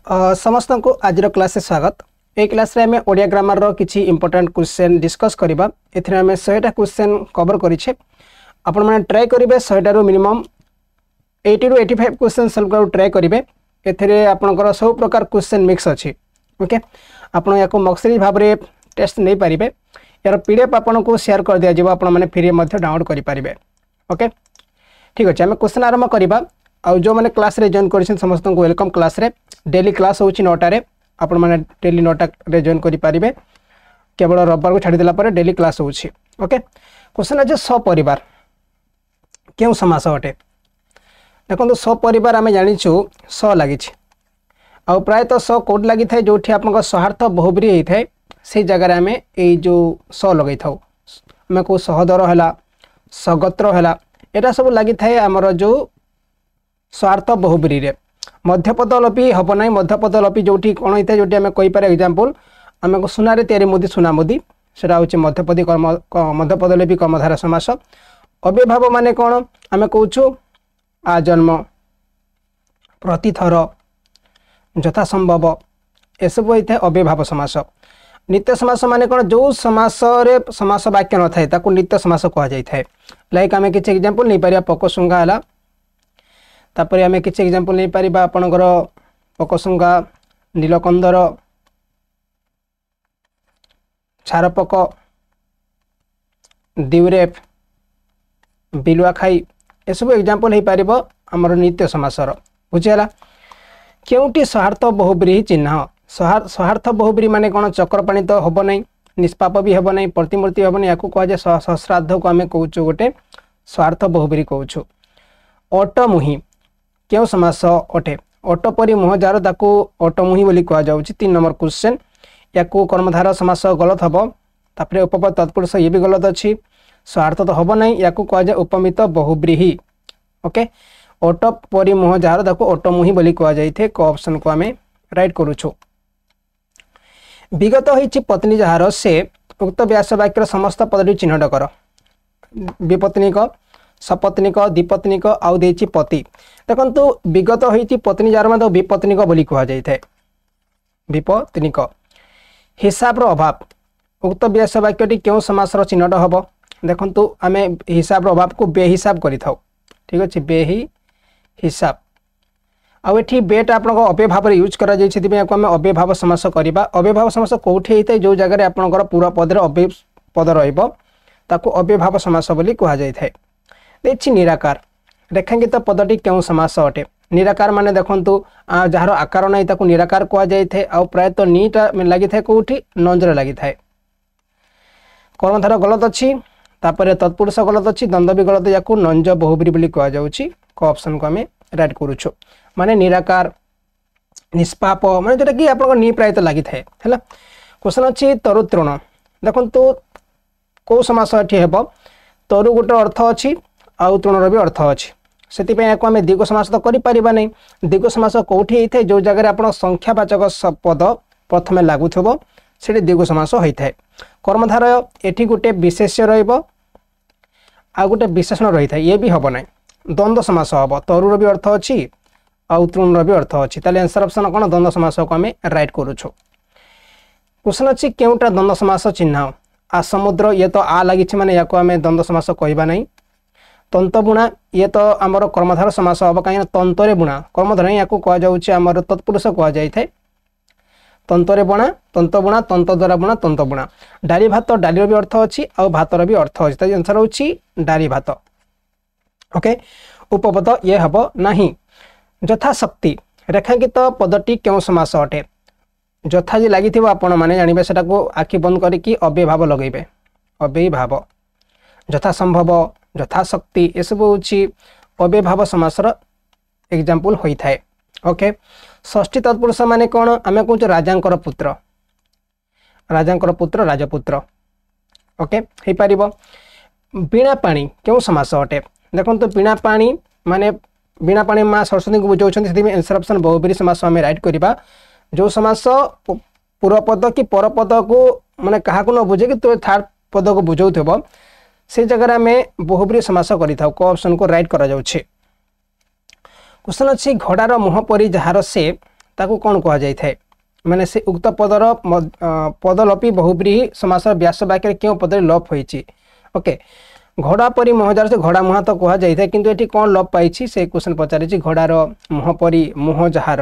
समस्त को आज क्लास स्वागत। ये क्लास रे आम ओडिया ग्रामर रो किछि इंपोर्टेंट क्वेश्चन डिस्कस करबा। एथिरे आम 100टा क्वेश्चन कवर करिछे। आपण माने ट्राई करिवे 100टा रो मिनिमम 80 टू 85 क्वेश्चन सॉल्व कर ट्राई करिवे। एथिरे आपनकर सब प्रकार क्वेश्चन मिक्स अछि। ओके, आपण याको मॉक सीरीज भाव रे टेस्ट नै परिबे। यार पीडीएफ आपण को शेयर कर दिया जिवो। आपण माने फ्री मध्ये डाउनलोड करि परिबे। ओके, ठीक अछि। आम क्वेश्चन आरंभ करबा। आ जो मैंने क्लास रे जॉइन कर समस्त को वेलकम। क्लास रे डेली क्लास होची 9टा रे। आपण माने डेली 9टा रे जॉइन करि पारिबे। केवल रविवार को छाडी देला पर डेली क्लास होची। ओके, क्वेश्चन अछि सपरिवार केउ समास अटे। देखो सपरिवार आमे जानिछु स लागि छि। आ प्राय तो स कोड लागि थाए जोठी आपन सहार्थ बहुब्री हेइ थाए से जगह रे आमे ए जो स लगै थाउ। आमे को सहदर हला सगत्र हला एटा सब लागि थाए हमर जो स्वार्थ बहुब्री रे। मध्यपद लपि हबो नै। मध्यपद लपि जोठी कोन हिते जोठी हमें कहि पारे एग्जांपल हमें को सुना रे तयारी मुदी सुना मुदी सेटा होची मध्यपदी कर्म मध्यपद लपि कर्मधारय समास। अव्ययभाव माने कोन हमें कहूछु आ जन्म प्रतिथर यथा संभव एसब होइथे अव्ययभाव समास। नित्य समास माने कोन जो समास रे समास वाक्य न थाए ताकू नित्य समास कहा जाय थाए। लाइक हमें किछ एग्जांपल नै पारिया पकसुंगा हला। तापर आमे किछ एग्जांपल नै पारिबा आपनकर पकसुंगा नीलकंदर छारपक दिवरेप बिलुआ खाई एसब एग्जांपल हे पारिबो हमर नित्य समासर। बुझियाला केउटी सहार्थ बहुब्री चिन्ह। सहार्थ बहुब्री माने कोन चक्रपाणी तो हबो नै, निष्पाप भी हबो नै, प्रतिमूर्ति हबो नै। याकू कह जे सहस्रार्ध को आमे कहूछु गोटे स्वार्थ बहुब्री कहूछु। अटमुही केउ समास अटे। अट परि मुह जार ताकू अटमुही बोली कह जाउछि। 3 नंबर क्वेश्चन। याकू कर्मधारय समास गलत हबो। तापरे उपपद तत्पुरुष ये भी गलत अछि। स्वार्थ तो हबो नै। याकू कह जे उपमित बहुब्रीही। ओके, अट परि मुह जार ताकू अटमुही बोली कह जाइथे। को ऑप्शन को आमे राइट करूछु। विगत होइछि पत्नी जहार से उक्त व्यास वाक्यर समस्त पदटी चिन्हट कर। विपत्निक सपत्निक द्विपत्निक आउ देछि पति। देखंतु विगत होइछि पत्नी जार मतलब विपत्निक बोली कह जाइथे। विपत्निक हिसाब रो अभाव उक्त व्यास वाक्यटी केउ समास रो चिन्हट हबो। देखंतु आमे हिसाब रो अभाव को बेहिसाब करि थाउ। ठीक अछि, बेहि हिसाब। आ एठी बेटा आपन को अव्ययभाव रे यूज करा जाय छै। तिबे को हम अव्ययभाव समास करिबा। अव्ययभाव समास कोठी हेतै जो जगह रे आपन को पूरा पद रे अव्यय पद रहइबो ताकू अव्ययभाव समास बोली कहा जाय थाए। देखछि निराकार रेखांकित पदटी केउ समास अटे। निराकार माने देखंतु जहार आकार नै ताकू निराकार कहा जाय थाए। आ प्राय तो नीटा में लागि थाए कोठी नंजर लागि थाए। कर्मधारय गलत अछि। तापरे तत्पुरुष गलत अछि। द्वंद्व भी गलत। याकू नंज बहुब्री बोली कहा जाउछि। को ऑप्शन को हमें राइट करूछु। माने निराकार निष्पाप माने जेटा कि आपन नी प्राय तो लागि थाए हैला। क्वेश्चन अछि तरु तृण। देखंतु को समास एठी हेबो। तरु गोटे अर्थ अछि आउ तृणर भी अर्थ अछि। सेति पे याको हमें दीर्घ समास तो करि परिबा नै। दीर्घ समास कोठी हेइथे जो जगह रे आपन संख्यावाचक पद प्रथमे लागु थबो सेठी दीर्घ समास होइथाय। कर्मधारय एठी गोटे विशेष्य रहइबो आ गोटे विशेषण रहिथाय। ये भी हबो नै। द्वंद्व समास हबो। तरुर भी अर्थ अछि आउ तृणर भी अर्थ अछि। ताले आंसर ऑप्शन कोन द्वंद्व समास को हमें राइट करूछु। क्वेश्चन अछि केउटा द्वंद्व समास चिन्ह। आ समुद्र ये तो आ लागि छै माने याको हमें द्वंद्व समास कहबा नै। तंत बुणा ये तो हमर कर्मधारय समास हबो। काई तंतरे बुणा कर्मधारय याको कह जाउछि हमर तत्पुरुष कह जाय थाए। तंतरे बुणा तंत बुणा तंत द्वारा बुणा तंत बुणा। डाली भात डालीर भी अर्थ अछि आ भातर भी अर्थ अछि। ताले आंसर होछि डाली भात। ओके, उपपद ये हबो नाही। यथा शक्ति रेखांकित पदटी केउ समास अटे। यथा जे लागि थिबो आपण माने जानिबे सेटा को आखि बंद करी कि अव्ययभाव लगैबे। अव्ययभाव यथा संभव यथा शक्ति एसब होछि अव्ययभाव समासर एग्जांपल होई थाए। ओके, षष्ठी तत्पुरुष माने कोन आमे कहू राजांकर पुत्र। राजांकर पुत्र राजपुत्र। ओके, हे परिबो। बिना पानी केउ समास अटे। देखंतु बिना पानी माने बिना पानी मां सरस्वती को बुझाउछन। सेति में आंसर ऑप्शन बहुब्री समास हमें राइट करिबा। जो समास पूर्व पद की पर पद को माने काहा को न बुझे कि तो थर्ड पद को बुझाउथबो से जगह में बहुब्री समास करि थाउ। को ऑप्शन को राइट करा जाउछे। क्वेश्चन अच्छी घोड़ार मुह परी जहार से ताकू कौन कह जाए माने से उक्त पदर पदलोपी बहुब्रीही समास व्यास वाक्य क्यों पदर लोप होइछि ओके घोड़ा परी मुहजार से घोड़ा मुहा तो कह जाए किंतु एठी कौन लोप पाई से क्वेश्चन पचारि घोड़ार मुह परी मुह जहार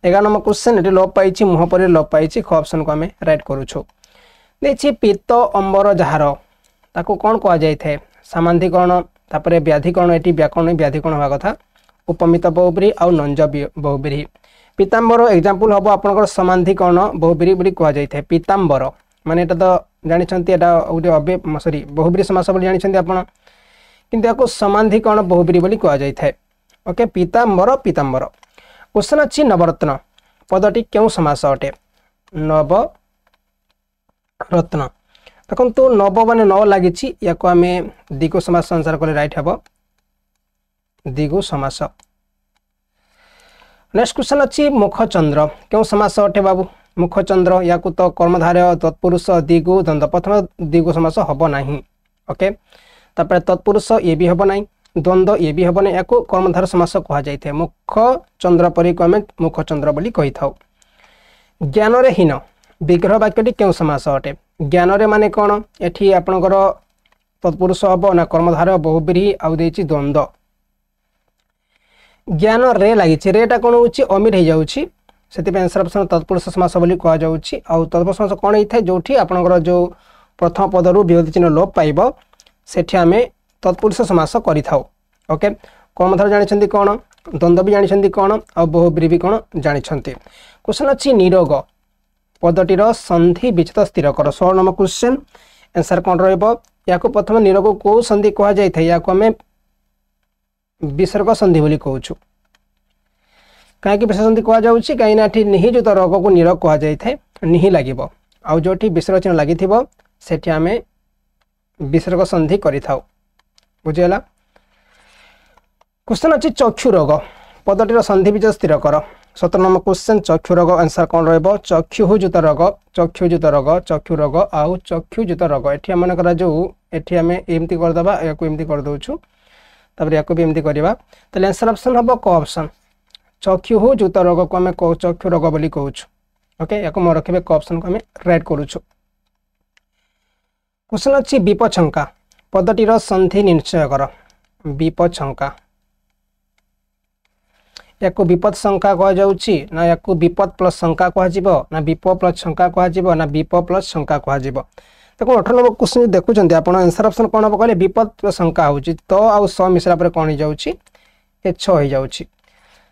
11 नंबर क्वेश्चन ये लोप पाई मुह परी लोप पाई ख ऑप्शन को आम राइट करूछु देखिए पीत अंबर जहार ताकू कौन कह जाए सामांधिकरण तापर व्याधिकरण ये व्याकरण व्याधिकरण हवा कथा उपमित बहुब्रीही आउ नंज बहुब्रीही पीतांबर एग्जांपल हम आपंकर सामांधिकरण बहुब्रीही बोली कह जाए पीतांबर माने एटा तो जानते गोटे अव्य सॉरी बहुब्रीही समास बोली जानते आपण किंतु याको सामांधिकरण बहुब्रीही बोली कह जाए ओके पीतांबर पीतांबर क्वेश्चन अच्छी नवरत्न पदटी क्यों समास अटे नवरत्न देखो नव मान न लगी या आम दिगु समास अनुसार कले राइट हे दिगु समास नेक्स्ट क्वेश्चन अच्छी मुखचंद्र क्यों समास अटे बाबू मुखचंद्र या तो कर्मधारय तत्पुरुष दिगु द्वंद्व प्रथम दिगु समास हम ना ओके तापर तत्पुरुष ये भी हम ना द्वंद्व ये भी हम ना या कर्मधार समास कह जाए मुखचंद्र परी को आम मुखचंद्र बोली कही था ज्ञान रे हीन विग्रह वाक्यटी क्यों समास अटे ज्ञान रे माने कौन एठी आपणकर तत्पुरुष हम ना कर्मधारय बहुब्रीही आउ देछि द्वंद्व ज्ञान रे लगी रेटा कौन हो अमीर हो जाऊँगी से आंसर ऑप्शन तत्पुरुष समास बोली कह जाऊँगी आउ तत्पुरुष समास कौन होता है जो आपणकर जो प्रथम पदरु विभक्ति चिन्ह लोप पाइब सेठी आम तत्पुरुष समास करिथाउ ओके कर्मधार जानिछंती कौन द्वंद्व भी जानिछंती कौन आउ बहुब्रीही भी कौन जानिछंती क्वेश्चन अच्छी निरोग पदटीर संधि विच्छेद स्थिर कर 16 नंबर क्वेश्चन आंसर कौन रहिबो याको प्रथम निरोग को संधि कह जाय थे याको आम विसर्ग संधि बोली कहूँ कहीं विसर्ग संधि कह जाऊँगी कहीं निहिजुत रोग को निरोग कह जाए निहि लगे आउ जो विसर्ग चिन्ह लगी सेठी आम विसर्ग संधि करिथाउ बुझीगला क्वेश्चन अच्छी चक्षु रोग पदटीर संधि विच्छेद स्थिर कर 17 नंबर क्वेश्चन चक्षु रोग आंसर कौन रहिबो चक्षुजुत रोग चक्षुजुत रोग चक्षु रोग आउ चक्षुजुत रोग एठी मनकर जो एठी आम एमती करदबा या एमती कर दउछु तापर या भी एमती करवा तो आंसर ऑप्शन हम क ऑप्शन चक्षुजुत रोग को आम चक्षु रोग बोली कहूँ ओके या मन रखिए क ऑप्शन को आम राइट करूँ क्वेश्चन अच्छी विपछंका पदटीर संधि निश्चय कर विपछंका या विपद शंका कह जाऊँगी ना या विपद प्लस शंका कह ना विप प्लस शंका कह ना विप प्लस शंका कह देखो 18 नंबर क्वेश्चन देखुं आप आंसर ऑप्शन कौन हम कहले विपद प्लस शंका हो तो आउ स मिश्रा पर कौन हो जाऊँगी एछ हो जाऊँगी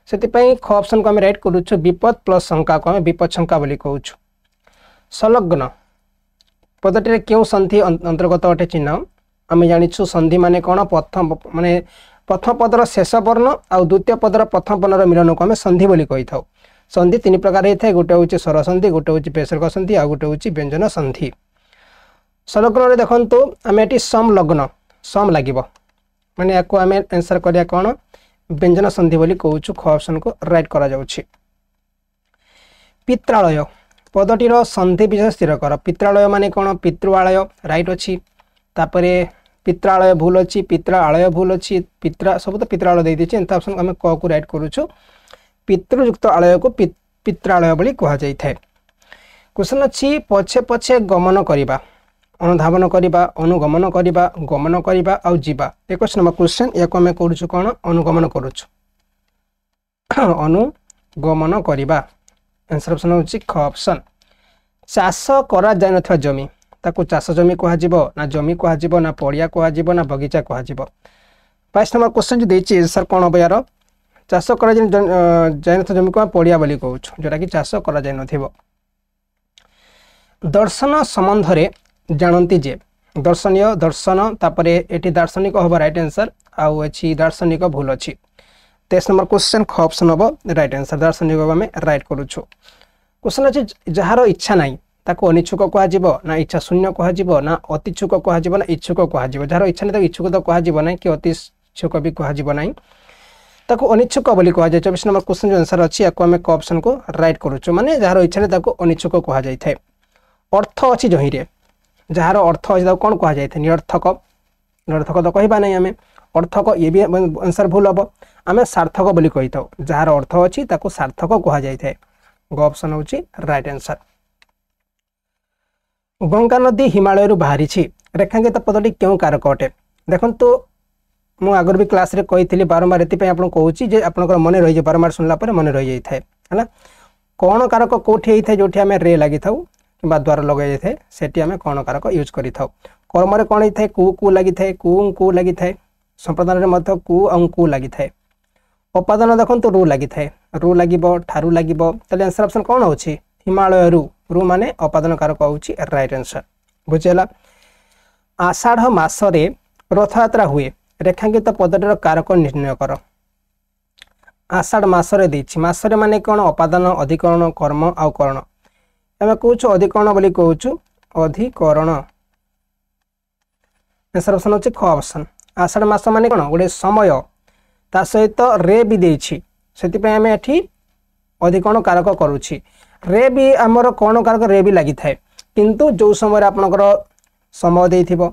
से ख ऑप्शन को आम राइट करूँ विपद प्लस शंका को आम विपद शंका बोली कहूँ संलग्न पदटी क्यों संधि अंतर्गत अटे चिन्ह आम जानिछु संधि माने कौन प्रथम माने प्रथम पदर शेष वर्ण आउ द्वितीय पदर प्रथम वर्णर मिलन को आम संधि बोली कही था संधि 3 प्रकार होता है गोटे हूँ स्वर संधि गोटे हूँ बेसर्ग संधि आउ गोटे हूँ व्यंजन संधि संलग्न देखो आम ये समलग्न सम लगे माने या आम आंसर करिया कौन व्यंजन संधि बोली कहूँ ख ऑप्शन को राइट करा जाउछि पित्रालय पदटीर संधि विशेष स्थिर कर पित्रालय माने कौन पितृआलय राइट अच्छी तापरे पित्रालय भूल अच्छी पित्रालय भूल अच्छी पित्रा सब तो पित्रालय दे दीजिए एंता ऑप्शन आम क को राइट करूछु पितृयुक्त आलय को पित्रालय बोली कह जाय थाए क्वेश्चन अच्छी पछे पछे गमन करिबा अनुधावन करिबा अनुगमन करिबा गमन करिबा आउ जीवा 21 नंबर क्वेश्चन या आम करूछु कौन अनुगमन करूछु अनुगमन करिबा आंसर ऑप्शन होछि ख ऑप्शन चाष करा जाय नथिबा जमी ताकू चाष जमी कह ना जमी कह ना पड़िया कह ना बगीचा कह 22 नंबर क्वेश्चन जो देछि आंसर कौन हम यार चाष करा जाय नथिबा जमी को पड़िया बोली कहूँ जोटा कि चाष करा जाय नथिबो दर्शन संबंध रे जानती जे दर्शनीय दर्शन तापर ये दार्शनिक हम राइट आंसर आउ अच्छी दार्शनिक भूल अच्छी 23 नंबर क्वेश्चन ख ऑप्शन हम राइट आंसर दार्शनिक आम राइट करूँ क्वेश्चन अच्छे जार इच्छा ना ताको अनिच्छुक कह ना इच्छा शून्य कह ना अतिच्छुक कह ना इच्छुक कह जार इच्छा नहीं इच्छुक तो कह ना कि अतिच्छुक भी कह ना ताको अनिच्छुक बोली कह जाए 24 नंबर क्वेश्चन जो आंसर अच्छी या आम क ऑप्शन को राइट करूँ माने जार इच्छा नहीं ताको अनिच्छुक कह जाए अर्थ अच्छी जही जार अर्थ अच्छी कौन कह जाए निरर्थक निरर्थक तो कहबा नहीं आम अर्थक ये भी आंसर भूल हम आम सार्थक बोली कही था जार अर्थ अच्छी सार्थक कह जाए ग ऑप्शन हूँ राइट आंसर। गंगा नदी हिमालय बाहरी रेखांकित पदटी क्यों कारक अटे देखो तो मु आगर भी क्लास रे कही बारंबार ये आपको कहूँ आप मन रही बारंबार शुणला मन रही जाए है कौन कारक कौटी होता है जो आम रे लगी था कि द्वार लगे जाए से आम कौन कारक यूज कर कर्म कौन होता है कु लगी था कु लगी था संप्रदान में कु लगी था उपादान देखो रु लगी था रु लगे ठारू लगे तेल आंसर ऑप्शन कौन हो हिमालय रु माने उपादान कारक हूँ राइट आंसर बुझेगा। आषाढ़ मासरे रथयात्रा हुए रेखांकित पदटीर कारक निर्णय कर आषाढ़ मासरे देछि मासरे माने कौन उपादान अधिकरण कर्म आउ करण आम कहूँ अधिकरण बोली कहूँ अधिकरण आंसर ऑप्शन हूँ ख ऑप्शन। आषाढ़ मास माने कौन गोटे समय ता सहित रे भी देछि सेतिपय आम एठी अधिकरण कारक करुछि रे भी आमर कौन कारक रे भी लगी थाए किंतु जो समय आपनकर समय देथिबो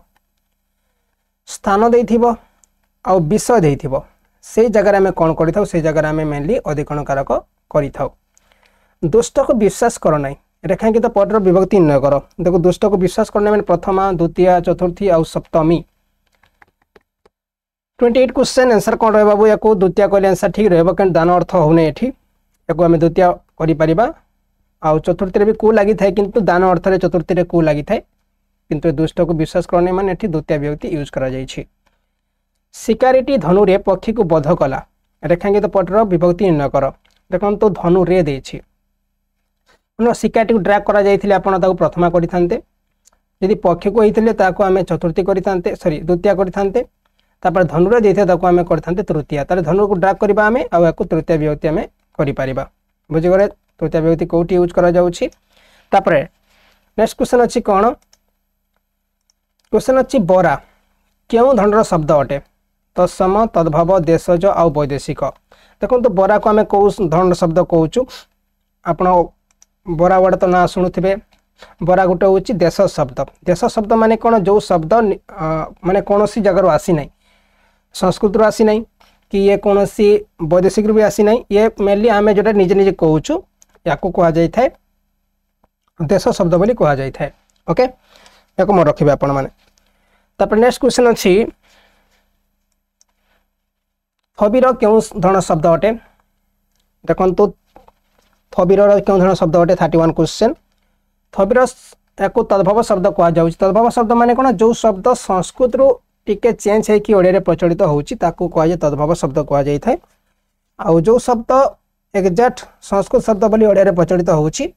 स्थान देथिबो आउ विषय देथिबो से जगह आम कौन करि से जगह आम मेनली अधिकरण कारक करि दुष्ट को विश्वास कर ना रेखांकित पदर विभक्ति निर्णय कर देखो दुष्ट को विश्वास करना मैंने प्रथमा द्वितीय चतुर्थी आउ सप्तमी 28 क्वेश्चन आंसर कौन रहे बाबू या द्वितीय कहले आंसर ठीक रहे क्या दान अर्थ होने ये आम द्वितीय कर आउ चतुर्थी भी कु लगी था किंतु दान अर्थ रे चतुर्थी रे कु लगी था किंतु दुष्ट को विश्वास करने माने एठी द्वितीय विभक्ति यूज करा जायछि। शिकारीटी धनु रे पक्षी को बध कला रेखांकित पदर विभक्ति निर्णय कर देखो तो धनु रे देछि शिकारीटी को ड्रैग करा जायथिले आपण ताको प्रथमा करिथान्ते यदि पक्षी को होइथिले ताको आमे चतुर्थी करिथान्ते सॉरी द्वितीय करिथान्ते तापर धनु रे देथे ताको आमे करिथान्ते तृतीय तारे धनु को ड्रैग करबा आमे आ याको तृतीय विभक्ति आमे करि परिबा बुझि गरे तृतीय विभक्ति कोठी यूज करा जाउछि। तापर नेक्स्ट क्वेश्चन अछि कोन क्वेश्चन अछि बोरा क्यों धनर शब्द अटे तत्सम तद्भव देशज आउ वैदेशिक देखो तो बोरा को आम कौ धन शब्द कहूँ आपण बोरा वर्ड तो ना शुणुवे बोरा गोटे हूँ देश शब्द माने कौन जो शब्द माने कौन सी जगह आसी ना संस्कृत आसी ना कि ये कौन सी वैदेशिक भी आसी ना ये मेनली आम जो निजे निजे कहूँ या कह जाए देश शब्द बोली कह जाए ओके या मन रखिए आपण मैंने। तापर नेक्स्ट क्वेश्चन अच्छी थबीर क्यों धन शब्द अटे देखो तो थबीर क्यों धन शब्द अटे 31 क्वेश्चन थबीर या तद्भव शब्द कह जाउछि तद्भव शब्द माने कोन जो शब्द संस्कृत रो टिके चेंज है कि ओडिया रे प्रचलित होउछि ताकू कह जाय तद्भव शब्द कह जाय थाए आ जो शब्द एग्जैक्ट संस्कृत शब्द बोली ओडिया रे प्रचलित होउछि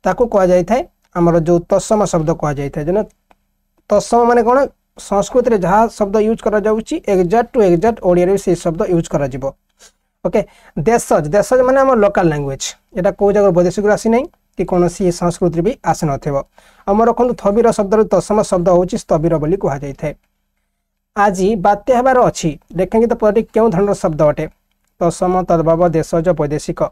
ताकू कह जाय थाए हमर जो तत्सम शब्द कह जाय थाए जने तत्सम माने कोन संस्कृत रे जहाँ शब्द यूज करा जाउछि एग्जैक्ट टू एग्जैक्ट ओडिया रे से शब्द यूज करा जिवो ओके। देशज देशज माने हमर लोकल लैंग्वेज एटा को जगह वैदेशिक आसी नै कि कौन सी संस्कृत भी आसी नथिबो हमर रखु थबीर शब्द रो तत्सम शब्द होउछि स्तबीर बोली कहा जाय थाए। आज बात्या हेबार अछि देखेंगे तो पदटी क्यों धनर शब्द अटे तत्सम तद्भव देशज वैदेशिक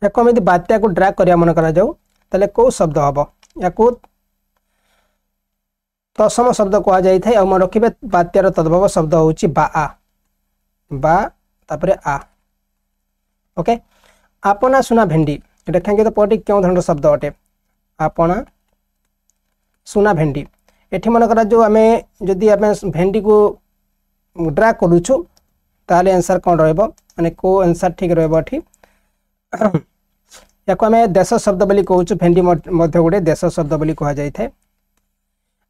याको हम यदि बात्या को ड्रैग करिया मन करा जाऊ तले को शब्द हबो याको तत्सम शब्द कह जाए थे और मन रखिए बात्यार तद्भव शब्द होउछि बा तापरे आ ओके। आपना सुना भेंडी देखेंगे तो पदटी क्यों धनर शब्द अटे आपना सुना भेंडी एठी मन करा जो आमे जदि आमे भेंडी को ड्रैग करूछु ताले आंसर कोन रहबो माने को आंसर ठीक रहबो एठी याको आमे देश शब्द बोली कहूछु भेंडी मध्य गोटे देश शब्द बोली कहा जाय थे।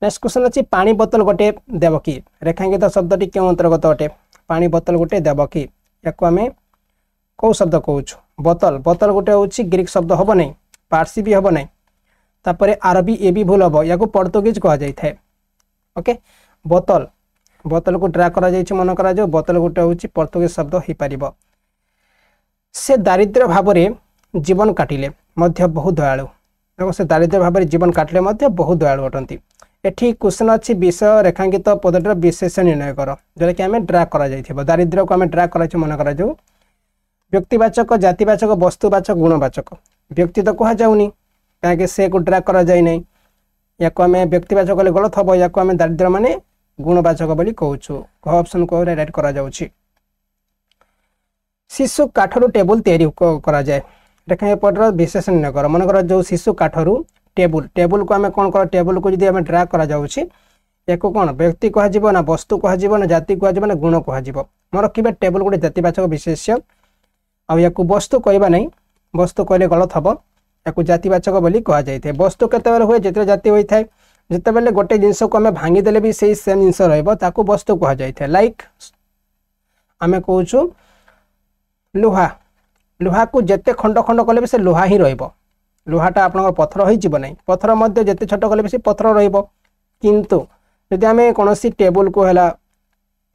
नेक्स्ट क्वेश्चन अच्छी पानी बोतल गोटे देवकी रेखांकित शब्दटी क्यों अंतर्गत अटे पानी बोतल गोटे देवकी याको आमे कौ शब्द कहूँ बोतल बोतल गोटे हूँ ग्रीक शब्द हम ना पार्सी भी हम ना तापर आरबी ए भी भूल हम या पर्तुगीज कह जाए थाए ओके। बोतल बोतल को ड्रैग करा जायछि मन करा जो बोतल गोटे हूँ पर्तुगीज शब्द हो पार से दारिद्र्य भाव जीवन काटिले मध्य बहुत दयालु देखो से दारिद्र्य भाव जीवन काटिले मध्य बहुत दयालु अटंती। एठी क्वेश्चन अच्छी विषय रेखांकित पदटर विशेष निर्णय कर जोटा कि आम ड्रैग कर दारिद्र्य को आम ड्रैग कर मन करा व्यक्तिवाचक जातिवाचक वस्तुवाचक गुणवाचक व्यक्ति तो कह जाऊनी कहीं से को ड्रैग करा जाए ना या आम व्यक्तिवाचक गलत हम या आम दारिद्र्य माने गुणवाचक बोली कहूछु घ ऑप्शन को राइट करा जाउछि शिशु काठरू टेबल तैयारी करा जाए देखें एपटर विशेषण न कर मन कर जो शिशु काठरू टेबल टेबल को आम कौन कर टेबल को जब ड्रा करा जाउछि एको कौन व्यक्ति कह ना वस्तु कह ना जाति कह ना गुण कह मन रखिए टेबल गोटे जातिवाचक विशेष्य आउ वस्तु कहवा नहीं वस्तु कहले गलत हम या जातिवाचक बोली कह जाए वस्तु केते हुए जिते जाति होता है जिते बेले गोटे जिनस को आम भांगीदेले भी से सेम जिनस रहा वस्तु कह जाए लाइक आम कहूँ लुहा लुहा को जिते खंड खंड कले भी से लुहा ही रुहाटा आपन पथर हो ना पथर मध्य जिते छोट कले भी से पथर रंतु जदि आम कौन टेबुल को है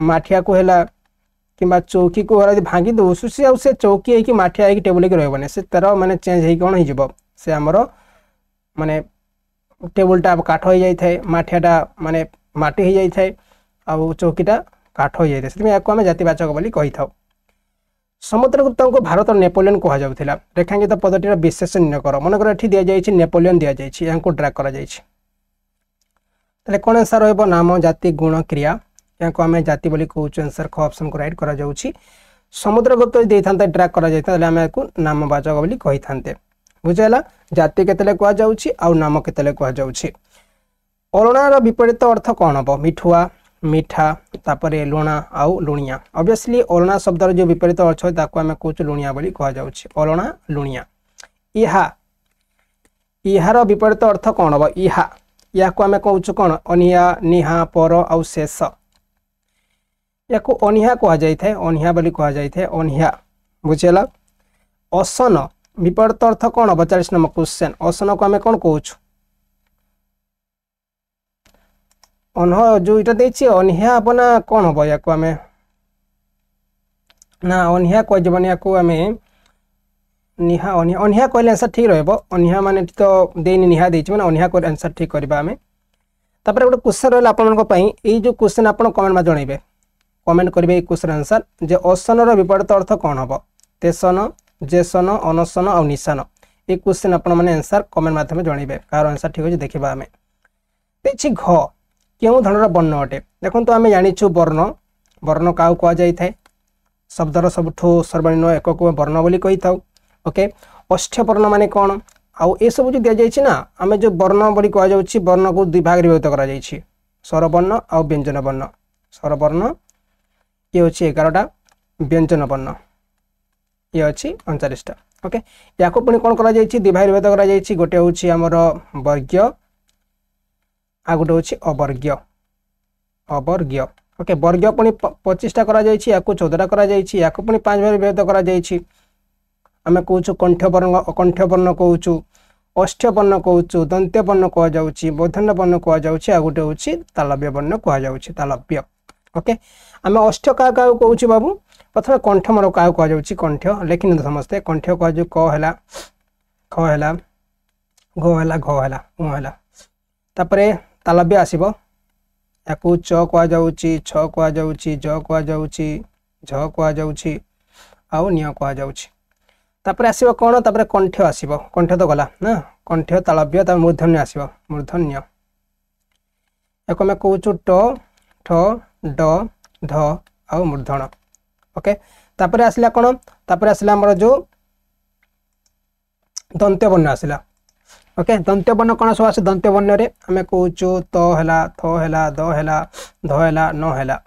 माठिया को है कि चौकी को है भांगी दौ से चौकी हो माठिया हो टेबुल की रही से तार माने चेंज हो कौन हो से आमर माने टेबुलटा काठ हो जाए माठियाटा माने माटी हो जाए आउ चौकीटा काठ हो जाए से आम जातिवाचक बोली कही था समुद्रगुप्त को भारत नेपोलियन कह जाउथिला रेखांकित पदटीर विशेषण कर मनकर ये दि जाए नेपोलियन दि जाए ड्रा कर कौन आंसर रहा नाम जाति गुण क्रिया या आम जाति बोली कहूँ आंसर ख ऑप्शन को राइट करा जाउछि समुद्रगुप्त देता ड्रा कर नामवाचक बोली कही था बुझेगा जाति केतले कह जाउछि आउ नाम केतले कह जाउछि अलणार विपरीत अर्थ कौन हम मिठुआ मीठा तापरे लुणा आउ लुणिया ऑब्वियसली अलणा शब्द जो विपरीत अर्थ है ताको आमे कहूँ लुणिया बोली कह जाउछि अलणा लुणिया इहा इहार विपरीत अर्थ कौन हम इहा या को आमे कहूँ कौन अनिहा निहा पर आउ शेष या को अनिहा कह जाए अनिहा बोली कह जाए अनिहा बुझेगा असन विपरीत अर्थ कौन हम 40 नंबर क्वेश्चन असन को आमे कौन कहूँ अनह जो इटा देछि अनिहा अपना कौन हम या को आमे ना अनिहा कह जबन या को आमे निहा अनिहा अनिहा कहले आंसर ठीक रहबो अनिहा माने तो देनी निहा देछि माने अनिहा को आंसर ठीक करबा आमे तापर गोटे क्वेश्चन रहला आपन को पई ए जो क्वेश्चन आपन कमेंट में जणैबे कमेंट करबे ए क्वेश्चन आंसर जे असन रो विपरीत अर्थ कौन हबो तेसन जेसन अनसन और निशान ए क्वेश्चन आपन माने आंसर कमेंट माध्यम जणैबे कार आंसर ठीक हो देखिबा आमे देछि घ क्यों धरणर वर्ण अटे देखो तो आम जाचु वर्ण वर्ण क्या कह जाए शब्दर सबुठू सर्वनिम्न एक वर्ण बोली कही था ओके अष्ट वर्ण माने कौन आउ ए सब जो दि जाए ना आम जो वर्ण बोली कह जाउछि वर्ण को दुई भाग विभक्त करा जाइछि स्वरवर्ण आउ व्यंजन वर्ण स्वरवर्ण ये अच्छी 11टा व्यंजन वर्ण ये अच्छी 39टा ओके या पुणी कौन करा जाइछि दुई भाग विभक्त करा जाइछि गोटे होछि हमर वर्ग्य आ गोटे हूँ अवर्ग्य अवर्ग्य ओके वर्ग्य पुणी 25टा करा जाइछि या 14टा करा जाइछि या पुणी 5 भाग विभक्त करा जाइछि आमे कहूँ कंठ वर्ण कहूँ अष्ट वर्ण कहूँ दंत्य वर्ण कह जाउछि मूर्धन्य वर्ण कह जाउछि आ गोटे हूँ तालव्य वर्ण कह जाउछि तालव्य ओके आमे अष्ट क्या क्या कहूँ बाबू प्रथम कंठ मोर क्या कह जाउछि कंठ लिखि समस्ते कंठ कह जो क है ख है घ है घ है उ है तापरे तालव्य आसीबो या च कह जाउछि छ कह जाउछि ज कह जाउछि झ कह जाउछि आउ निय कह जाउछि तापरे आसीबो कोन तापरे कंठ आसीबो कंठ तो गला ना कंठ तालव्य ता मूर्धन्य आसीबो मूर्धन्य एको में कहूछु ट ठ ड ध आउ मूर्धन ओके तापरे आसिला कोन तापरे आसिला हमर जो दंत्य वर्ण आसिला ओके दंत्य वर्ण कौन सब आसे दंत्य वर्ण रे आमे कहूछु त हैला थ हैला द हैला ध हैला न हैला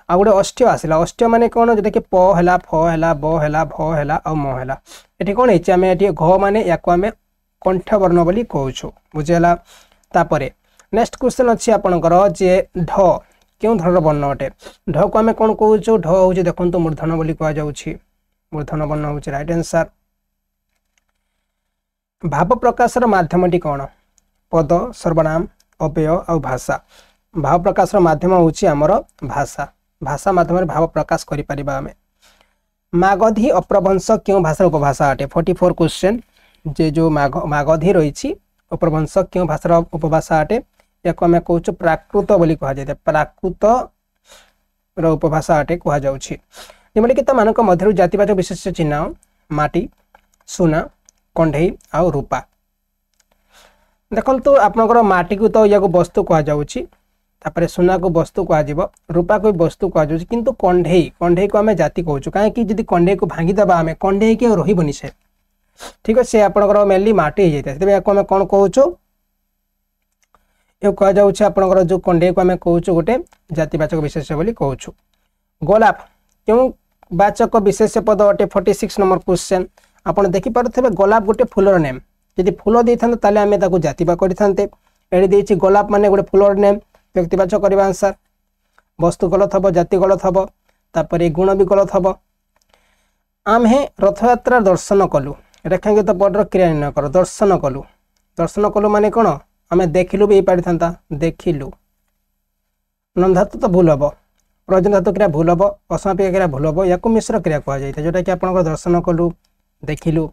आ गोटे अष्ट आसिला अष्ट माने कौन जेटा कि प हैला फ हैला ब हैला भ हैला और म हैला एठी कौन हेछि आमे एठी घ माने याको आमे कंठ वर्ण बोली कहूछु बुझेला तापरे नेक्स्ट क्वेश्चन अछि आपनकर जे ढ क्यों धरर वर्ण अटे ढ को आमे कौन कहूछु ढ होछि देखंतु मूर्धन बोली कह जाउछि मूर्धन वर्ण होछि राइट आंसर भाव प्रकाशर माध्यमटी कौन पद सर्वनाम अव्यय और भाषा भाव प्रकाशर माध्यम होछि हमर भाषा भाषा माध्यम भाव प्रकाश करि परिबा हमें मागधी अप्रभंश क्यों भाषा उपभाषा अटे 44 क्वेश्चन जे जो मागधी रही अप्रभंश क्यों भाषा उपभाषा अटे या को हमें कहूँ प्राकृत बोली कह जाए प्राकृत उपभाषा अटे कह जाउछि निम्नलिखित मानक मध्यरु जातिवाचक विशेष्य चिन्ह माटी सुना कंढई आउ रूपा देखो तो आपनकर माटी को तो या वस्तु कह जाउछि तापर सुना को वस्तु कह रूपा को वस्तु कह किंतु कंढे को आम जाति कहूँ कहीं जब कंढे को भांगीदे आम कंढे कि रही से ठीक अच्छे से आपंकर मेनली माटी हो जाए से आम कौन कहूँ ये कह आपंकर जो कंढे को आम कहूँ गोटे जातिवाचक विशेष्य बोली कहूँ। गोलाप क्यों वाचक विशेष्य पद अटे 46 नंबर क्वेश्चन आपड़ देखिपे गोलाप गोटे फूलर नेम जदि फूल दे था आम जातिवा करते गोलाप मान गोटे फूलर नेम व्यक्तिवाचक करवा आंसर वस्तु गलत हम जाति गलत हम तापर गुण भी गलत हम। आमे रथयात्रा दर्शन कलु रेखांकित पदर क्रिया निर्णय कर दर्शन कलु माने कौन आम देखिलु भी पारि था देखिलु नंधातु तो भूल हम प्रयोजन धातु क्रिया भूल हम असमापिका क्रिया भूल हम या मिश्र क्रिया कह जाए जोटा कि आप दर्शन कलु देखिलु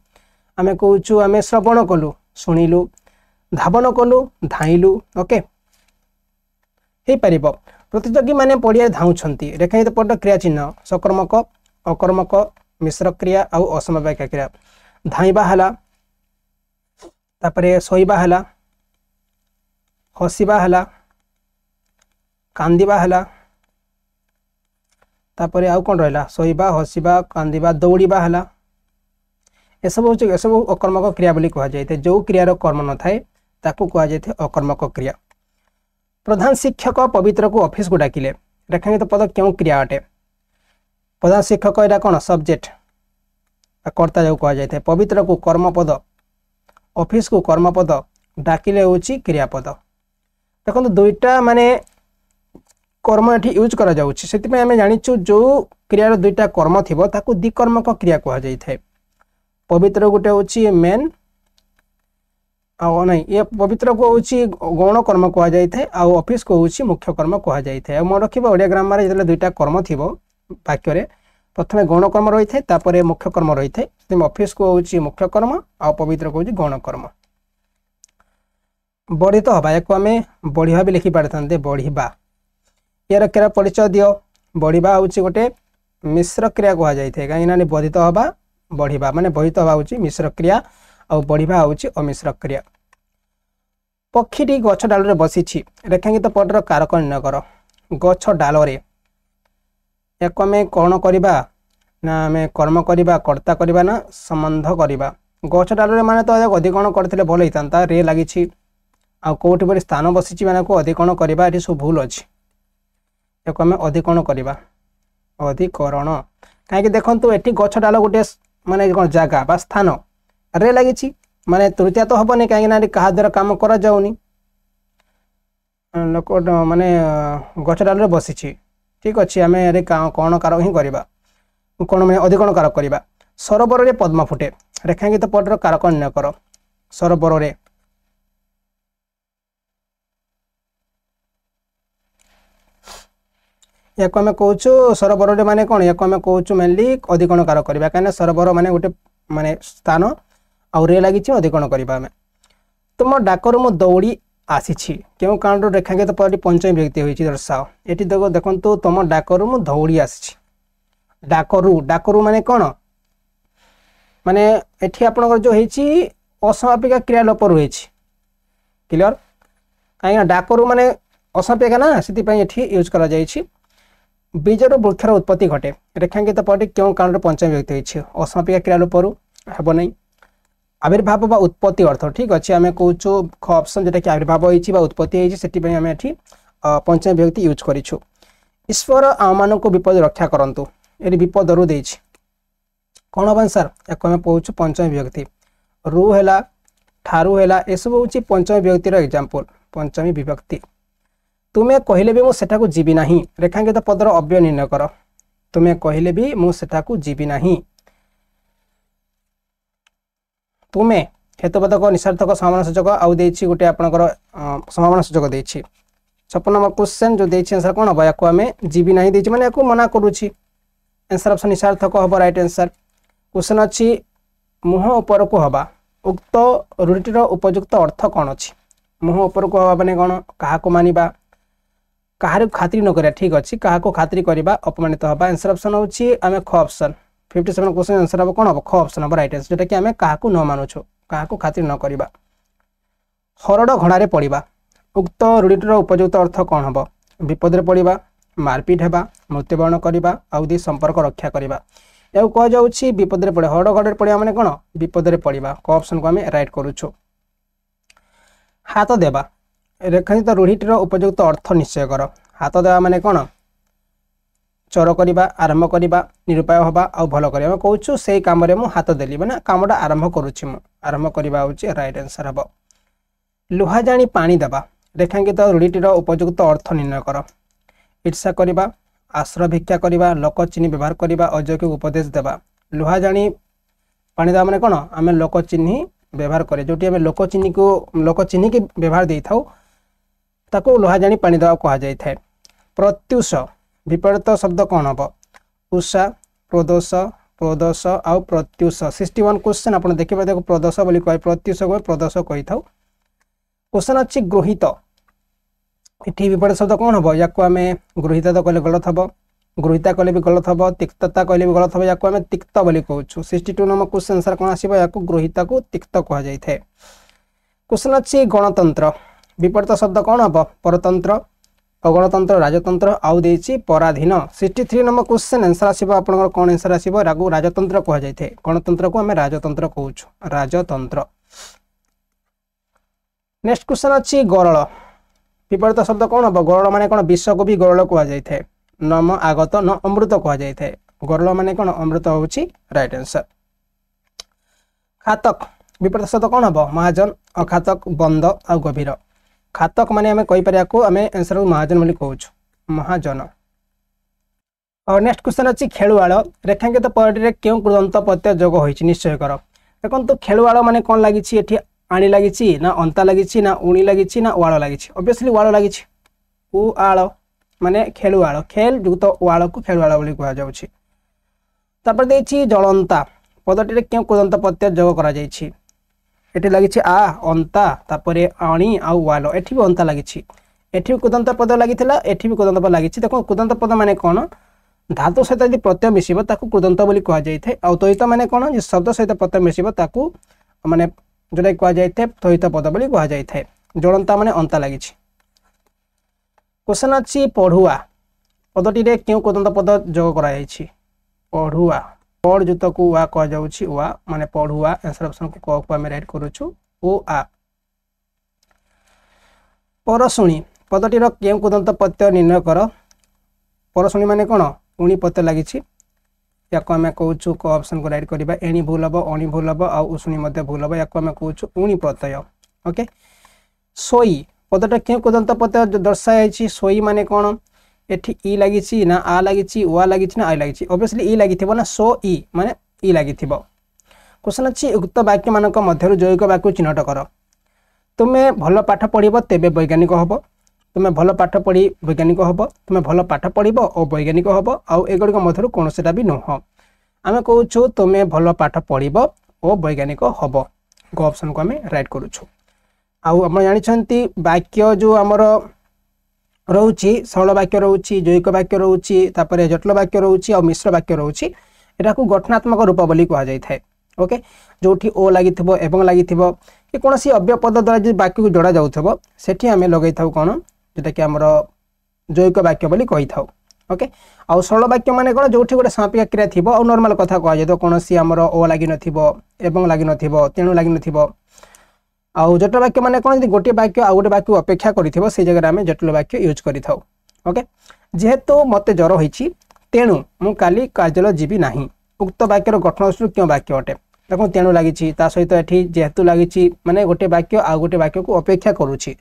आम कहूँ आम श्रवण कलु शुणिलु धावन कलु धाइलु ओके हो पार प्रतियोगी मैंने पड़िया धाउंट रेखांकित पद क्रिया चिन्ह सकर्मक अकर्मक मिश्र क्रिया आउ असमापिका क्रिया धाइबा हला तापरे सोइबा हला हसिबा हला कांदिबा हला तापरे आउ कौन रहा सोइबा हसिबा कांदिबा दौड़िबा हला ये सब अकर्मक क्रिया बोली कह जाए जो क्रियार कर्म न थाए ताकू कह जाए अकर्मक क्रिया। प्रधान शिक्षक पवित्र को ऑफिस को डाकिले रेखांकित पद क्यों क्रिया अटे प्रधान शिक्षक यहाँ कौन सब्जेक्ट कर्ता जो कह जाए पवित्र को कर्मपद ऑफिस को कर्मपद डाकिले हूँ क्रियापद देखो दुईटा माने कर्म ये यूज करा जाउछि सेति आम जाचु जो क्रियार दुईटा कर्म थी द्विकर्मक क्रिया कह जाए पवित्र गोटे हूँ मेन नहीं ये पवित्र को हूँ गौण कर्म कह जाए ऑफिस को हूँ मुख्य कर्म कह जाए मन रखा ओडिया ग्रामर जो दुईटा कर्म थी वाक्य प्रथम गौण कर्म रही है मुख्य कर्म रही है ऑफिस को हूँ मुख्य कर्म आ पवित्र को हूँ गौण कर्म। बढ़ित हवा या आम बढ़िया भी लिखि पारे बढ़िबा यार क्रिया परिचय दियो बढ़िबा हूँ गोटे मिश्र क्रिया कह जाए कहीं बढ़ित हवा बढ़िबा माने बढ़ित हवा हूँ मिश्र क्रिया और बढ़िबा हूँ अमिश्र क्रिया। पक्षीटी गछ डाल रे बसी रेखांकित पदर कारक निर्णय कर गछ डाल या आम कौन करवा ना आम कर्म करवा कर्ता करवा ना संबंध करवा गछ डाल माने तो अधिकरण करते भल होता रे लगी आउट बड़ी स्थान बसी माने को अधिकरण करवा ये सब भूल अच्छी या आम अधिकरण करवा अधिकरण कहीं देखो ये गछ डाल गोटे माने कौन जगह बा स्थान रे लगी माने तृतीया तो हेनी कहीं क्या द्वारा कम करा जाउनी लोक माने गछ डाल बसी ठीक अच्छे आम ये कौन कारक ही करवा कौन मैंने अधिकरण कारक करवा। सरोवर रे पद्म फुटे रेखांकित पदर कारक निर्णय कर सरोवर रे या आम कहूँ सरोवर माने कौन या आम कहूँ मेनली अधिकरण कारक करवा कहीं सरोवर माने गोटे माने स्थान आउ रे लगी अधिकरण करवा। तुम डाकरू मु दौड़ी आसी क्यों कारण रेखांकित पद पंचमी व्यक्ति होती दर्शाओ ये देखो तुम डाकरू मु दौड़ी आसी डाकरू डाकरू माने कौन माने एठी आपनकर जो होती असमापिका क्रिया लोप रही क्लियर कहीं डाकरू माने असमापिका ना से यूज करा जाइछि। बीजर वृक्षर उत्पत्ति घटे रेखांकित पद क्यों कारण पंचमी व्यक्ति होती असमापिका क्रिया लोप हेब नहीं। आविर्भाव बा उत्पत्ति अर्थ ठीक अच्छे आम कहूँ ख ऑप्शन जोटा कि आविर्भाव होती उत्पत्ति होती से पंचमी विभक्ति यूज करूँ। ईश्वर आम मान विपद रक्षा करंतु ये विपद रु दे कौन हम आंसर या आम कहूँ पंचमी विभक्ति रु है ठारू है यह सब हूँ पंचमी विभक्तिर एग्जांपल पंचमी विभक्ति। तुम्हें कहले भी मुझे जीवी ना रेखांकित पदर अव्यय निर्णय कर तुम्हें कहले भी मुझे जीवी ना तुम्हें हेतुपदक निसार्थक समाना सूचक आउ देछि गोटे आपनकर समाना सूचक देछि। 56 नंबर क्वेश्चन जो देछि आंसर कोन हबा याको आमे जीवी नाही देछि माने याको मना करूछि आंसर ऑप्शन निसार्थक हबा राइट आंसर। क्वेश्चन अछि मुह ऊपर को हबा उक्त रूढ़िर उपयुक्त अर्थ कौन अच्छी मुह ऊपर को हवा माने कौन क्या मानिबा कहार खातिर न करिया ठीक अच्छे क्या खातिर करवा अपमानित हवा आंसर ऑप्शन होछि आमे ख ऑप्शन 57 क्वेश्चन आंसर हम कौन हम ख ऑप्शन हम राइट आंसर जोटा कि आमे क्या न मानुछु क्या खातिर न करवा। हरड़ घड़ारे पड़वा उक्त रूढ़िर उपयुक्त अर्थ कौन हम विपद पड़ा मारपिट होगा मृत्युवरण करवा आदि संपर्क रक्षा करवा या कह जाऊँगी विपद पड़े हड़घड़े पड़ा मैंने कौन विपद पड़ा क ऑप्शन को आम राइट करुचु। हाथ देवा रेखांकित रूढ़ीटीर उपयुक्त अर्थ निश्चय कर हाथ देवा माने कौन चोर करवा आरंभ करवा निरुपाय हवा आ भल करवा कहूँ से कम हाथ देली मैंने कमटा आरंभ करुच्ची आरंभ करवा हूँ राइट आंसर हम। लुहा जानी पानी देवा रेखांकित रूढ़ीटीर उपयुक्त अर्थ निर्णय कर ईर्षा करवा आश्रय भिक्षा करवा लोक चिन्ह व्यवहार करवा अजय को उपदेश देवा लुहा जानी पानी देवा मैंने कौन आम लोक चिन्ह व्यवहार करे जो आम लोक चिन्ह के व्यवहार दे था लुहा जानी पानी देवा कह जाए। प्रत्युष विपरीत शब्द कौन हम उषा प्रदोष प्रदोष आउ प्रत्युष 61 क्वेश्चन आप देखिए देखो प्रदोष बोली कह प्रत्युष कह प्रदोष कही था। क्वेश्चन अच्छी गृहीत ये विपरीत शब्द कौन हम या आम गृहीता तो कहले गलत हम गृहीता कहले भी गलत हम तिक्तता कहले भी गलत हम या आम तिक्त बोली कहूँ 62 नंबर क्वेश्चन आंसर कौन आसो या गृहीता को तिक्त कह जाए। क्वेश्चन अच्छी गणतंत्र विपरीत शब्द कौन हम परतंत्र अगणतंत्र राजतंत्र आउ देछि पराधीन 63 नंबर क्वेश्चन आंसर आसो आप कौन आंसर आसो राजतंत्र कह जाए गणतंत्र को आम राजतंत्र कहूँ राजतंत्र। नेक्स्ट क्वेश्चन अच्छी गरल विपरीत शब्द कौन हम गरल माने कौन विष को भी गरल कह जाए नम आगत न अमृत कह जाए गरल माने कौन अमृत हूँ राइट आंसर। खातक विपरीत शब्द कौन हम महाजन अखातक बंद आ गभीर खातक माने आम कहीपर को आम आंसर महाजन बोली कहूँ महाजन। और नेक्स्ट क्वेश्चन अच्छी खेलुआल रेखांकित पदटी क्यों कृदंत प्रत्यय जोग होइछि निश्चय कर देखो तो खेलुआल माने कौन लगी आणी लगी ना अंता लगी ना उणी लगी ना वाल लगी ऑब्वियसली वाल लगी उ आल माने खेलुआल खेल युक्त वाल को खेलुआल बोली कह जाउछि। तापर देछि जलंता पदटी क्यों कृदंत प्रत्यय जोग करा जाइछि एठी लगी आ अंता तापर आणी आउ वाल एठी भी अंता लगी एठी भी कृदंत पद लगी एठी भी कृदंत पद लगी देखो कृदंत पद माने कौन धातु सहित यदि प्रत्यय मिसिबो ताकू कृदंत बोली कह जाइथे आ तोहित माने कौन जे शब्द सहित प्रत्यय मिसिबो ताकू माने जोटा कह जाइथे तोहित पद बोली कह जाइथे जलंता माने अंता लगी। क्वेश्चन अच्छी पढ़ुआ पदटी क्यों कृदंत पद जोग करा जाइछि पढ़ुआ पढ़ जुत को वा कह जाउछि वा माने पढ़ुआ आंसर ऑप्शन को आम राइट करूछु ओ आ। परशुणी पदटीर क्यों कृदंत प्रत्यय निर्णय कर परशुणी माने कौन उणी प्रत्यय लगी या आम कहूँ क ऑप्शन को राइट करवा एणी भूल हम अणी भूल हम आ उशुणी भूल हम या आम कहूँ उणी प्रत्यय ओके। सोई पदटा क्यों कृदंत प्रत्यय दर्शाई सोई माने कौन एठी ई लगी ना आ लगी वा लगी ना आई लगी ऑब्वियसली ई लगी ना सो ई माने ई लगी। क्वेश्चन अच्छी उक्त वाक्य मान मध्य जैविक वाक्य चिन्हट कर तुम्हें भल पाठ पढ़ तेबे वैज्ञानिक हम तुम्हें भल पाठ पढ़ी वैज्ञानिक हम तुम्हें भल पाठ पढ़ और वैज्ञानिक हम आगुड़िक मध्य कौन सा भी नुह आम कहूँ तुम्हें भल पाठ पढ़ और वैज्ञानिक हम गो ऑप्शन को आम राइट करुच्छू। आउ जानते वाक्य जो आमर रोची सरल वाक्य रोची जैविक वाक्य रोची तापर जटिल वाक्य रोची और मिश्र वाक्य रोची एटा को गठनात्मक रूप बोली कह जाए ओके जो ओ लगी एवं लगी कि कौन सी अव्यय पद द्वारा जो वाक्य को जोड़ा जाऊँ से आम लगे था कौन जोटा कि आमर जैविक वाक्य बोली कही था ओके। आउ सरल वाक्य माने कौन जो गोटे सामापिक क्रिया थी और नॉर्मल कथा कह जाए कौन सी आमर ओ लगी नथिबो लगी नथिबो तेणु लगी नथिबो। आउ जटिल वाक्य माने कौन गोटे वाक्य आउ गोटे वाक्य अपेक्षा करिथिबो से जगह आम जटिल वाक्य यूज करिथाउ ओके। जेहेतु मते ज्वर होइछि तेणु मु काली कार्यालय जीवी नाही उक्त वाक्यर गठन क्यों वाक्य अटे देखो तेणु लगी सहित एठी जेहेतु लगी माने गोटे वाक्य आउ गोटे वाक्य को अपेक्षा करुछि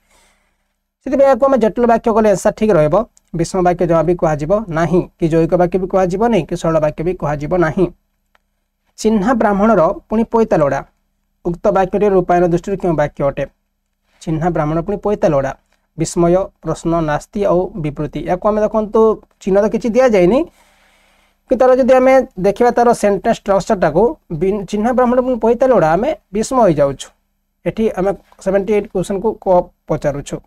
आम जटिल वाक्य कले आंसर ठीक रहिबो विषम वाक्य जमा भी कह नाही कि जैविक वाक्य भी कह नहीं कि सरल वाक्य भी कह नहीं। चिन्हा ब्राह्मणर पुणी पैता लोड़ा उक्त वाक्य रूपायन दृष्टि क्यों वाक्य अटे चिन्हा ब्राह्मण पुणी पैता लोड़ा विस्मय प्रश्न नास्ति और विवृत्ति या आम देखो चिन्ह तो किसी दि जाए कि तार जब आम देखा तार सेंटेंस स्ट्रक्चरटा को चिन्हा ब्राह्मण पुणी पैता लोड़ा आम विस्मय हो जाऊँ एटी आम 78 क्वेश्चन को पचारुछु।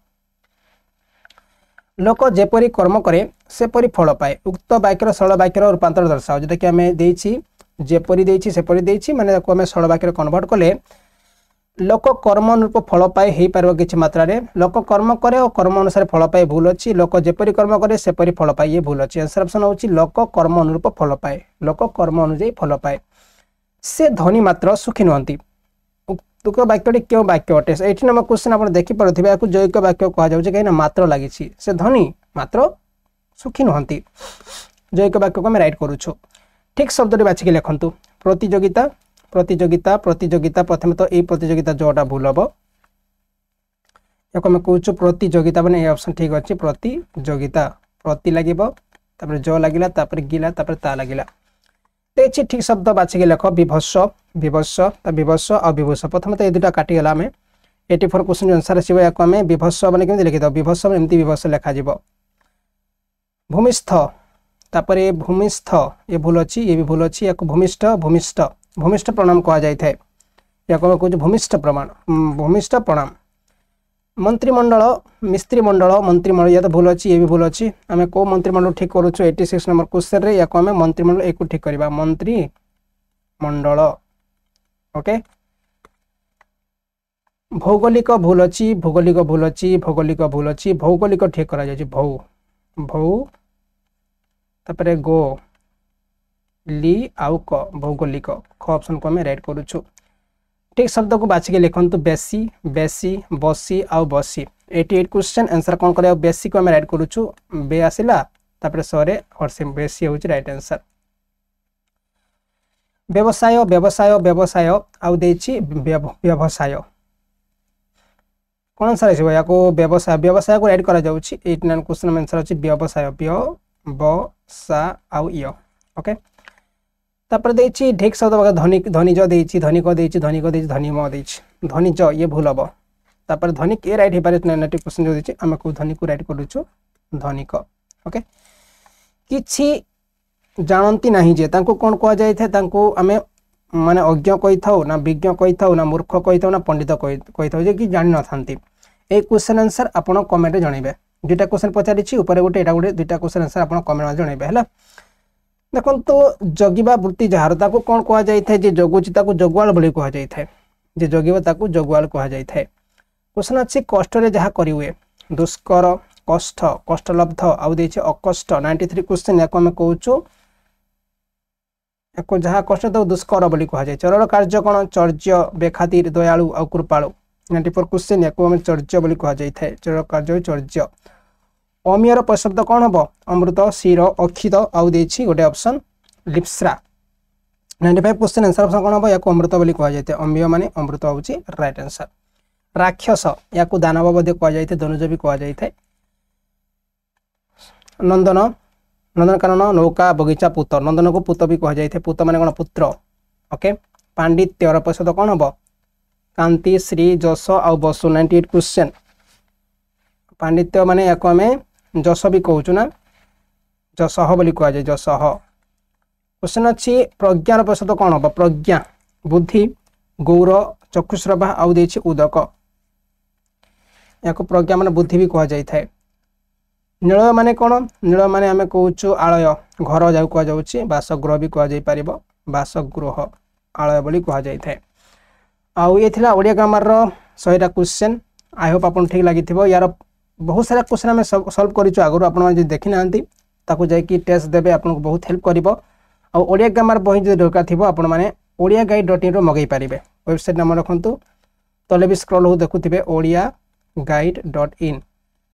लोक जेपरी कर्म करे सेपरी फल पाए उक्त वाक्यर सरल वाक्यर रूपांतर दर्शाओ जोटा कि आम देछि जेपरी देछि सेपरी देछि माने आम सरल वाक्य कन्वर्ट कले लोक कर्म अनुरूप फल पाए हो पार कि मात्रा लोक कर्म करे और कर्म अनुसार फल पाए भूल अच्छी लोक जेपरी कर्म करे सेपरी फल पाए ये भूल अच्छी आंसर ऑप्शन होची लोक कर्म अनुरूप फल पाए लोक कर्म अनुଯାयୀ फल पाए से धनी मात्र सुखी नुहंती उक्त वाक्यटी क्यों वाक्य अटे 18 नंबर क्वेश्चन आप देखिपे या जैविक वाक्य कहुच्छे कहीं मात्र लगी से धनी मात्र सुखी नुहंती जैविक वाक्य को आम रईट करुच्छू ठीक शब्द बाछिक लिखु प्रतियोगिता प्रतियोगिता प्रतियोगिता प्रथम तो यही प्रतियोगिता जोटा भूल हम या आम कहूँ प्रतियोगिता मैंने ऑप्शन ठीक अच्छे प्रतियोगिता प्रति लगे जो लगे गिला ता लगे देखिए ठीक शब्द बाछिक लिख विभत्स विभत्स विभत्स और विभूष प्रथम तो ये दुटा काटिगला आम 84 क्वेश्चन आंसर आसो या आम विभत्स मैंने केमी लिखिद विभत्स एमती विभत्स लिखा भूमिस्थ तापर भूमिस्थ ये भूल अच्छी ये भी भूल अच्छी या भूमिष्ठ भूमिष्ठ भूमिष्ठ प्रणाम कह जाए या कहूँ भूमिष्ठ प्रमाण भूमिष्ठ प्रणाम मंत्रिमंडल मिस्त्रीमंडल मंत्रिमंडल या तो भूल अच्छी ये भी भूल अच्छी आम कौ मंत्रिमंडल ठीक करूँ 86 नंबर क्वेश्चन रे या आम मंत्रिमंडल एक ठीक करवा मंत्रिमंडल ओके भौगोलिक भूल अच्छी भौगोलिक भूल अच्छी भौगोलिक भूल अच्छी भौगोलिक ठीक करा भौ भौ तापर गो ली आउ क भौगोलिक ख ऑप्शन को आम राइट करूँ ठीक शब्द को बाछिक लिखु बेसी बेसी बसी आउ बसी 88 क्वेश्चन आंसर कौन कर बेसी को आम राइट करूँ बे आसला तापर सरे हर्षि बेसी हूँ राइट आंसर व्यवसाय व्यवसाय व्यवसाय आउ व्यवसाय कौन आंसर आसो या व्यवसाय व्यवसाय को राइट करा 89 क्वेश्चन आंसर अच्छी व्यवसाय व्यवसाय आउ ओके तापर देछि ठीक शब्द धनिक धनिज देछि धनिक देछि धनिक देछि धनिम देछि धनिज ये भूल हम तापर धनिक ए राइट हो पारे 90 क्वेश्चन जो देछि आम को धनिक को राइट करूछु धनिक ओके किछि जानती नहीं जे तांको कोन कह जाय थे तांको आमे माने अज्ञ कहि थाउ ना विज्ञ कहि थाउ ना मूर्ख कहि थाउ ना पंडित कहि थाउ जे कि जानि न थांती ए क्वेश्चन आंसर आपण कमेंट रे जणैबे दुटा क्वेश्चन पचारि छि ऊपर गोटे एटा गोटे दुटा क्वेश्चन आंसर आपण कमेंट रे जणैबे हला देखो तो जगिबा वृत्ति जार ताको कौन कह जाए जे जगुची ताको जगुआल बोली कह जाए जे जगिबा ताको जगुआल कह जाए क्वेश्चन अच्छी कष्ट रे जहाँ करी हुए दुष्कर कष्ट कष्टलब्ध आउ देछि अकष्ट 93 क्वेश्चन या आम कहूँ जहाँ कष्ट तो दुष्कर बोली कह जाए चरल कार्य कौन चर्य बेखातिर दयालु आउ कृपालु 94 क्वेश्चन या आम चर्य बोली कह जाए चरल कार्य चर्य अमीयर प्रशब्द कौन हम अमृत क्षीर अक्षित आउ देछि गोटे ऑप्शन लिप्सरा 95 क्वेश्चन आंसर ऑप्शन कौन हम या अमृत बोली कह जाए अमीय माने अमृत होची राइट आंसर राक्षस या दानव बोधे कह जाए धनुज भी कह जाए नंदन नंदनकानन नौका बगीचा पुत नंदन को पुत भी कह जाए पुत माने कौन पुत्र ओके पांडित्यर प्रशब्द कौन हम कांति श्री जस आउ बसु 98 क्वेश्चन पांडित्य माने या आम जस भी कहूँ ना जसह बोली कह जाए जसह क्वेश्चन अच्छी प्रज्ञार प्रशब्द कौन हम प्रज्ञा बुद्धि गौर चक्षुश्रभा आउ देछि उदक या प्रज्ञा माने बुद्धि भी कह जाए नीलय माने कौन नीलय माने आम कहूँ आलय घर जा कह जाऊँ बासगृह भी कह जाई परिबो बासगृह आलय बोली कह जाए आउ ये थिला ओडिया ग्रामर 100टा क्वेश्चन आई होप आपन ठीक लगी यार बहुत सारा क्वेश्चन आम सॉल्व करूँ आगु आप देखी ना ताकू जाकि टेस्ट देवे आपको बहुत हेल्प कर ओडिया ग्रामर बही जो दरकार थी आपण मैंने OdiaGuide.in रो मगै पारे वेबसाइट नाम रखु तले भी स्क्रॉल हो देखुवे OdiaGuide.in